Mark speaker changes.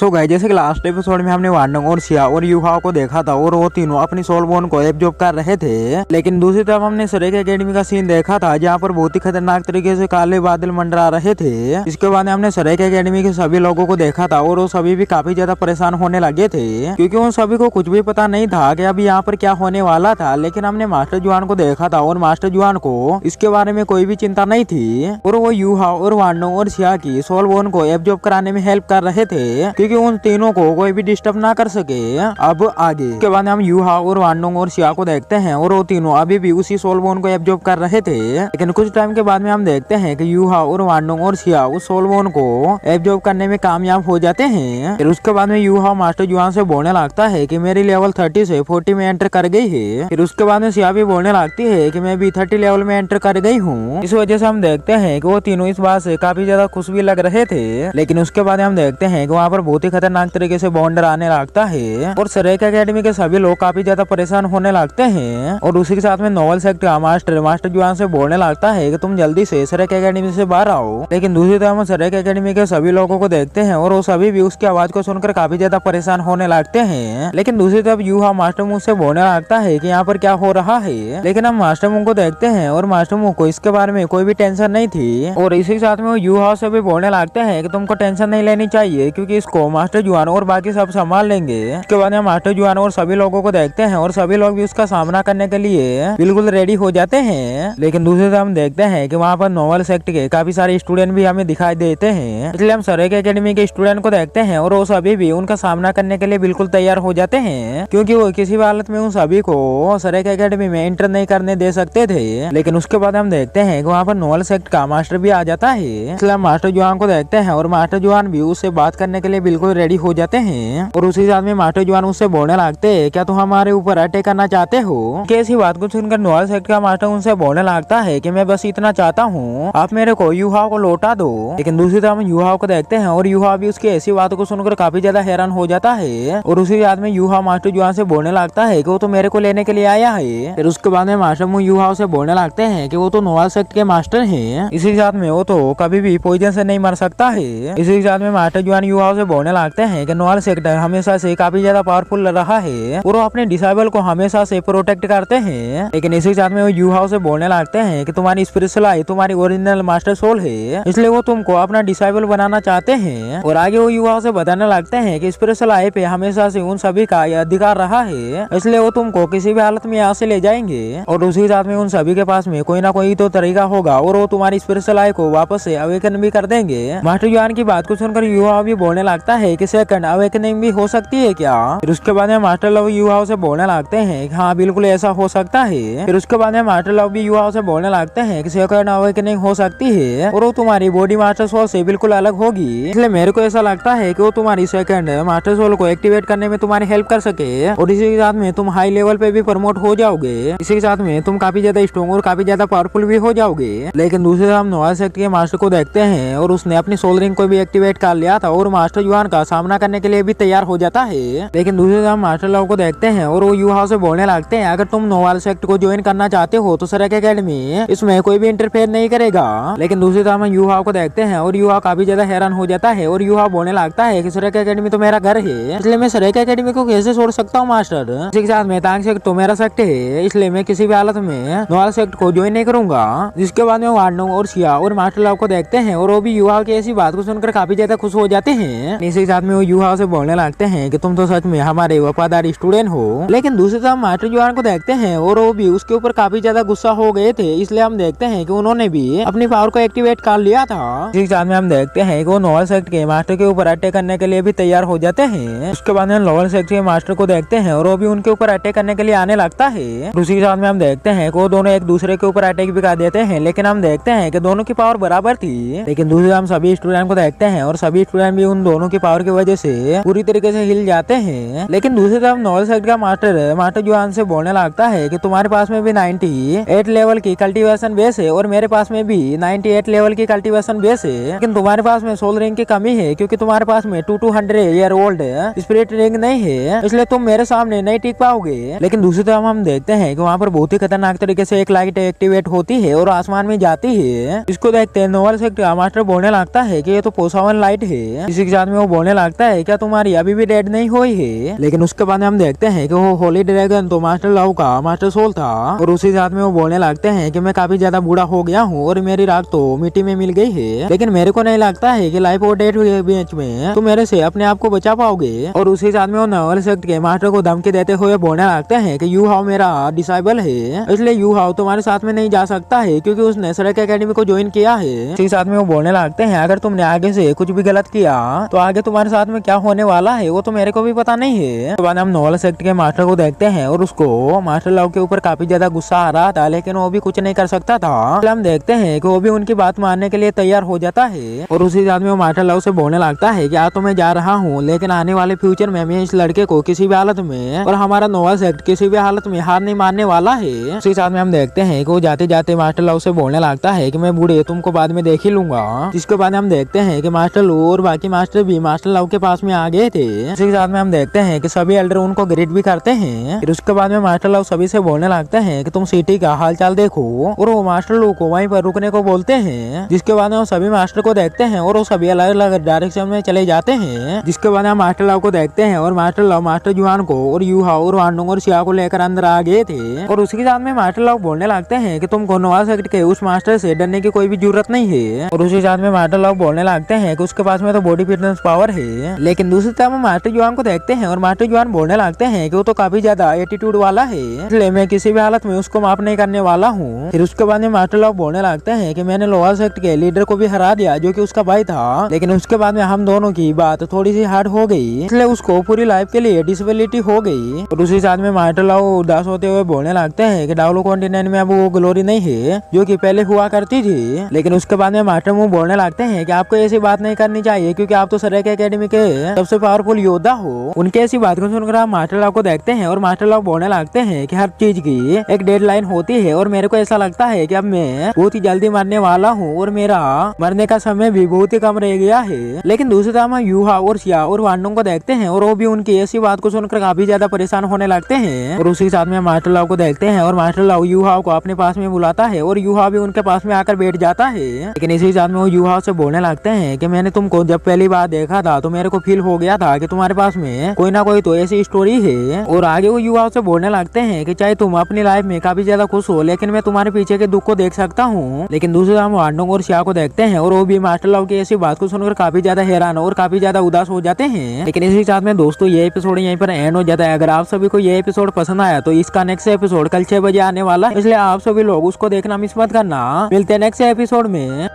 Speaker 1: So guys जैसे कि last episode में हमने वांडंग और शिया और युहाओ को देखा था और वो तीनों अपनी सोल बोन को एब्जॉर्ब कर रहे थे। लेकिन दूसरी तरफ हमने सरेक एकेडमी का सीन देखा था जहाँ पर बहुत ही खतरनाक तरीके से काले बादल मंडरा रहे थे। इसके बाद हमने सरेक एकेडमी के सभी लोगों को देखा था और वो सभी भी काफी ज्यादा परेशान होने लगे थे क्योंकि उन सभी को कुछ भी पता नहीं था कि अभी यहाँ पर क्या होने वाला था। लेकिन हमने मास्टर जुआन को देखा था और मास्टर जुआन को इसके बारे में कोई भी चिंता नहीं थी और वो युहाओ और वांडंग और शिया की सोल बोन को एब्जॉर्ब कराने में हेल्प कर रहे थे क्योंकि उन तीनों को कोई भी डिस्टर्ब ना कर सके। अब आगे के बाद हम युहाओ और वांडंग और शिया को देखते हैं और वो तीनों अभी भी उसी सोल बोन को एब्जॉर्ब कर रहे थे। लेकिन कुछ टाइम के बाद में हम देखते हैं कि युहाओ और वांडंग और शिया उस सोल बोन को एब्जॉर्ब करने में कामयाब हो जाते हैं। फिर उसके बाद में युहाओ मास्टर जुआन से बोलने लगता है कि मेरी लेवल 30 से 40 में एंटर कर गई है। फिर उसके बाद में शिया भी बोलने लगती है कि मैं भी 30 लेवल में एंटर कर गई हूँ। इस वजह से हम देखते हैं कि वो तीनों इस बात से काफी ज्यादा खुश भी लग रहे थे। लेकिन उसके बाद हम देखते हैं कि वहाँ पर बहुत ही खतरनाक तरीके से बॉन्डर आने लगता है और सरेक एकेडमी के सभी लोग काफी ज्यादा परेशान होने लगते हैं। और उसी के साथ में नोवेल सेक्ट का मास्टर जुआन से बोलने लगता है कि तुम जल्दी से सरेक एकेडमी से बाहर आओ। लेकिन दूसरी तरफ हम सरेक एकेडमी के सभी लोगों को देखते हैं और वो सभी भी उसकी आवाज को सुनकर काफी ज्यादा परेशान होने लगते हैं। लेकिन दूसरी तरफ युहाओ मास्टर मुंह से बोलने लगता है कि यहाँ पर क्या हो रहा है। लेकिन हम मास्टर मुंह को देखते हैं और मास्टर मुंह को इसके बारे में कोई भी टेंशन नहीं थी और इसी के साथ में वो युहाओ से भी बोलने लगते हैं कि तुमको टेंशन नहीं लेनी चाहिए क्योंकि इसको मास्टर जुआन और बाकी सब संभाल लेंगे। इसके बाद हम मास्टर जुआन और सभी लोगों को देखते हैं और सभी लोग भी उसका सामना करने के लिए बिल्कुल रेडी हो जाते हैं। लेकिन दूसरी तरफ हम देखते हैं कि वहाँ पर नोवेल सेक्ट के काफी सारे स्टूडेंट भी हमें दिखाई देते हैं। इसलिए हम सरेक एकेडमी के स्टूडेंट को देखते हैं और वो सभी भी उनका सामना करने के लिए बिल्कुल तैयार हो जाते हैं क्योंकि वो किसी भी हालत में उन सभी को सरेक एकेडमी में एंटर नहीं करने दे सकते थे। लेकिन उसके बाद हम देखते हैं कि वहाँ पर नोवेल सेक्ट का मास्टर भी आ जाता है। इसलिए हम मास्टर जुआन को देखते हैं और मास्टर जुआन भी उससे बात करने के लिए बिल्कुल रेडी हो जाते हैं। और उसी साथ में मास्टर जुआन उससे बोलने लगते हैं क्या तुम हमारे ऊपर अटैक करना चाहते हो। कैसी बात को सुनकर नोवेल सेक्ट का मास्टर उनसे बोलने लगता है कि मैं बस इतना चाहता हूँ आप मेरे को युहाओ को लौटा दो। लेकिन दूसरी तरफ हम युहाओ को देखते हैं और युहाओ भी उसकी ऐसी बातों को सुनकर काफी ज्यादा हैरान हो जाता है। और उसी याद में युहाओ मास्टर जुआन से बोलने लगता है कि वो तो मेरे को लेने के लिए आया है। फिर उसके बाद में मास्टर मुंह युहाओ से बोलने लगते हैं कि वो तो नोवेल सेक्ट के मास्टर हैं, इसी साथ में वो तो कभी भी पॉइजन से नहीं मर सकता है। इसी के साथ में मास्टर जुआन युहाओ से बोलने लगते हैं कि नोवेल सेक्ट हमेशा से काफी ज्यादा पावरफुल रहा है और वो अपने डिसेबल को हमेशा से प्रोटेक्ट करते हैं। लेकिन इसी के साथ में वो युहाओ से बोलने लगते हैं कि तुम्हारी स्पिरिचुअल आई तुम्हारी ओरिजिनल मास्टर सोल है, इसलिए वो तुमको अपना डिसेबल बनाना चाहते हैं। और आगे वो युहाओ से बताने लगते हैं कि स्पिरिचुअल आई पे हमेशा से उन सभी का अधिकार रहा है, इसलिए वो तुमको किसी भी हालत में यहाँ से ले जाएंगे। और उसी साथ में उन सभी के पास में कोई ना कोई तो तरीका होगा और वो तुम्हारी स्पिरिचुअल आई को वापस से अवेकन भी कर देंगे। मास्टर जुआन की बात को सुनकर युहाओ भी बोलने लगता है कि सेकंड अवेकनिंग भी हो सकती है क्या। फिर उसके बाद में मास्टर लव युहाओ से बोलने लगते हैं कि हाँ बिल्कुल ऐसा हो सकता है। फिर उसके बाद में मास्टर लव भी युहाओ से बोलने लगते हैं कि सेकंड अवेकनिंग हो सकती है और वो तुम्हारी बॉडी मास्टर सोल से बिल्कुल अलग होगी, इसलिए मेरे को ऐसा लगता है कि वो तुम्हारी सेकंड मास्टर सोल को एक्टिवेट करने में तुम्हारी हेल्प कर सके और इसी के साथ में तुम हाई लेवल पे भी प्रमोट हो जाओगे। इसी के साथ में तुम काफी ज्यादा स्ट्रॉन्ग और काफी ज्यादा पावरफुल भी हो जाओगे। लेकिन दूसरे हम नोवेल सेक्ट के मास्टर को देखते हैं और उसने अपनी सोल रिंग को भी एक्टिवेट कर लिया था और मास्टर जुआन का सामना करने के लिए भी तैयार हो जाता है। लेकिन दूसरे हम मास्टर लव को देखते हैं और वो युहाओ से बोलने लगते हैं अगर तुम नोवेल सेक्ट को ज्वाइन करना चाहते हो तो सरेक एकेडमी इसमें कोई भी इंटरफेयर नहीं करेगा। लेकिन दूसरी तरफ हम युहाओ को देखते हैं और युहाओ काफी ज्यादा हैरान हो जाता है और युहाओ बोलने लगता है कि सरेक एकेडमी तो मेरा घर है, इसलिए मैं सरेक एकेडमी को कैसे छोड़ सकता हूँ मास्टर। इसी के साथ में तांग सेक्ट तो मेरा सेक्ट है, इसलिए मैं किसी भी हालत में नोवेल सेक्ट को ज्वाइन नहीं करूंगा। जिसके बाद में वांडंग और शिया और मास्टर लव को देखते हैं और वो भी युहाओ की ऐसी बात को सुनकर काफी ज्यादा खुश हो जाते हैं। इसी के साथ में वो युहाओ से बोलने लगते हैं कि तुम तो सच में हमारे वफादार स्टूडेंट हो। लेकिन दूसरी तरफ मास्टर जुआन को देखते हैं और वो भी उसके ऊपर काफी ज्यादा गुस्सा हो गए थे, इसलिए हम देखते हैं कि उन्होंने भी अपनी पावर को एक्टिवेट कर लिया था। इसी के साथ में हम देखते हैं कि वो नोवेल सेक्ट के मास्टर के ऊपर अटैक करने के लिए भी तैयार हो जाते हैं। उसके बाद में नोवेल सेक्ट के मास्टर को देखते हैं और वो भी उनके ऊपर अटैक करने के लिए आने लगता है। उसी के साथ में हम देखते हैं कि वो दोनों एक दूसरे के ऊपर अटैक भी कर देते हैं। लेकिन हम देखते हैं कि दोनों की पावर बराबर थी। लेकिन दूसरे हम सभी स्टूडेंट को देखते हैं और सभी स्टूडेंट भी उन दोनों की पावर की वजह से पूरी तरीके से हिल जाते हैं। लेकिन दूसरी तरफ नोवेल सेक्ट का मास्टर जुआन से बोलने लगता है कि तुम्हारे पास में भी 98 लेवल की कल्टीवेशन बेस है और मेरे पास में भी 98 लेवल की कल्टीवेशन बेस है, लेकिन तुम्हारे पास में सोल रिंग की कमी है क्योंकि तुम्हारे पास में 200 ईयर ओल्ड स्पिरिट रिंग नहीं है, इसलिए तुम मेरे सामने नहीं टिक पाओगे। लेकिन दूसरी तरफ हम देखते हैं कि वहाँ पर बहुत ही खतरनाक तरीके से एक लाइट एक्टिवेट होती है और आसमान में जाती है। इसको देखते हैं नोवेल सेक्ट का मास्टर बोलने लगता है कि ये तो पोसावन लाइट है। इसी के साथ में वो बोलने लगता है क्या तुम्हारी अभी भी डेड नहीं हुई है। लेकिन उसके बाद हम देखते हैं कि वो होली ड्रैगन तो मास्टर लव का मास्टर सोल था और उसी साथ में वो बोलने लगते हैं कि मैं काफी ज्यादा बूढ़ा हो गया हूँ और मेरी राख तो मिट्टी में मिल गई है, लेकिन मेरे को नहीं लगता है कि लाइफ और डेथ के बीच में तुम मेरे से अपने आप को बचा पाओगे। और उसी साथ में वो नवल सेक्ट के मास्टर को धमकी देते हुए बोलने लगते हैं कि यू हाउ मेरा डिसाइबल है, इसलिए यू हाउ तुम्हारे साथ में नहीं जा सकता है क्योंकि उसने सड़क एकेडमी को ज्वाइन किया है। इसी साथ में वो बोलने लगते हैं अगर तुमने आगे से कुछ भी गलत किया तो आगे तुम्हारे साथ में क्या होने वाला है वो तो मेरे को भी पता नहीं है। तो बाद हम नोवल सेक्ट के मास्टर को देखते हैं और उसको मास्टर लव के ऊपर काफी ज्यादा गुस्सा आ रहा था, लेकिन वो भी कुछ नहीं कर सकता था। हम देखते हैं कि वो भी उनकी बात मानने के लिए तैयार हो जाता है और उसी साथ में वो मास्टर लव से बोलने लगता है कि आज तो मैं जा रहा हूँ, लेकिन आने वाले फ्यूचर में मैं इस लड़के को किसी भी हालत में और हमारा नोवल सेक्ट किसी भी हालत में हार नहीं मानने वाला है। उसी साथ में हम देखते हैं कि वो जाते जाते मास्टर लव से बोलने लगता है कि मैं बूढ़े तुमको बाद में देख ही लूंगा। जिसके बाद हम देखते हैं कि मास्टर लव और बाकी मास्टर भी मास्टर लव के पास में आ गए थे। उसी साथ में हम देखते हैं कि सभी एल्डर उनको ग्रीट भी करते हैं। फिर उसके बाद में मास्टर लव सभी से बोलने लगते हैं कि तुम सिटी का हालचाल देखो और वो मास्टर लव को वहीं पर रुकने को बोलते हैं। जिसके बाद हम सभी मास्टर को देखते हैं और वो सभी अलग अलग डायरेक्शन में चले जाते हैं। जिसके बाद हम मास्टर लव को देखते हैं और मास्टर लव मास्टर जुआन को और यूहाओ और वांडोंग और सिया को लेकर अंदर आ गए थे। और उसके साथ में मास्टर लव बोलने लगते हैं कि तुमको नोवल सेक्ट के उस मास्टर से डरने की कोई भी जरूरत नहीं है। और उसी साथ में मास्टर लव बोलने लगते हैं कि उसके पास में तो बॉडी फिटनेस पावर है। लेकिन दूसरी तरफ हम मास्टर जुआन को देखते हैं और मास्टर जुआन बोलने लगते हैं कि वो तो काफी ज्यादा एटीट्यूड वाला है, इसलिए मैं किसी भी हालत में उसको माफ नहीं करने वाला हूँ। फिर उसके बाद में मास्टर लव बोलने लगते हैं कि मैंने नोवल सेक्ट के लीडर को भी हरा दिया जो कि उसका भाई था, लेकिन उसके बाद में हम दोनों की बात थोड़ी सी हार्ड हो गई, इसलिए उसको पूरी लाइफ के लिए डिसेबिलिटी हो गई। और उसी साथ में मास्टर लव उदास होते हुए बोलने लगते हैं कि डाउलो कॉन्टिनेंट में अब वो ग्लोरी नहीं है जो कि पहले हुआ करती थी। लेकिन उसके बाद में मास्टर मुंह बोलने लगते हैं कि आपको ऐसी बात नहीं करनी चाहिए क्योंकि आप तो सरेक एकेडमी के सबसे पावरफुल योद्धा हो। उनके ऐसी बात को सुनकर आप मास्टर लव को देखते हैं और मास्टर लव बोलने लगते हैं कि हर चीज की एक डेडलाइन होती है और मेरे को ऐसा लगता है कि अब मैं बहुत ही जल्दी मरने वाला हूँ और मेरा मरने का समय भी बहुत ही कम रह गया है। लेकिन दूसरी तरफ हम यूहा और सिया और वांडोंग को देखते हैं और वो भी उनकी ऐसी बात को सुनकर काफी ज्यादा परेशान होने लगते हैं। और उसी साथ में मास्टर लव को देखते हैं और मास्टर लव यूहा को अपने पास में बुलाता है और यूहा भी उनके पास में आकर बैठ जाता है। लेकिन इसी साथ में वो यूहा से बोलने लगते हैं कि मैंने तुमको जब पहली बार देखा था तो मेरे को फील हो गया था कि तुम्हारे पास में कोई ना कोई तो ऐसी स्टोरी है। और आगे वो युवा से बोलने लगते हैं कि चाहे तुम अपनी लाइफ में काफी ज्यादा खुश हो लेकिन मैं तुम्हारे पीछे के दुख को देख सकता हूँ। लेकिन दूसरे हम वांडोंग और सिया को देखते हैं और वो भी मास्टर लव की ऐसी बात को सुनकर काफी ज्यादा हैरान और काफी ज्यादा उदास हो जाते हैं। लेकिन इसी साथ में दोस्तों ये एपिसोड यहीं पर एंड हो जाता है। अगर आप सभी को ये एपिसोड पसंद आया तो इसका नेक्स्ट एपिसोड कल 6 बजे आने वाला है, इसलिए आप सभी लोग उसको देखना मिस मत करना। मिलते हैं नेक्स्ट एपिसोड में।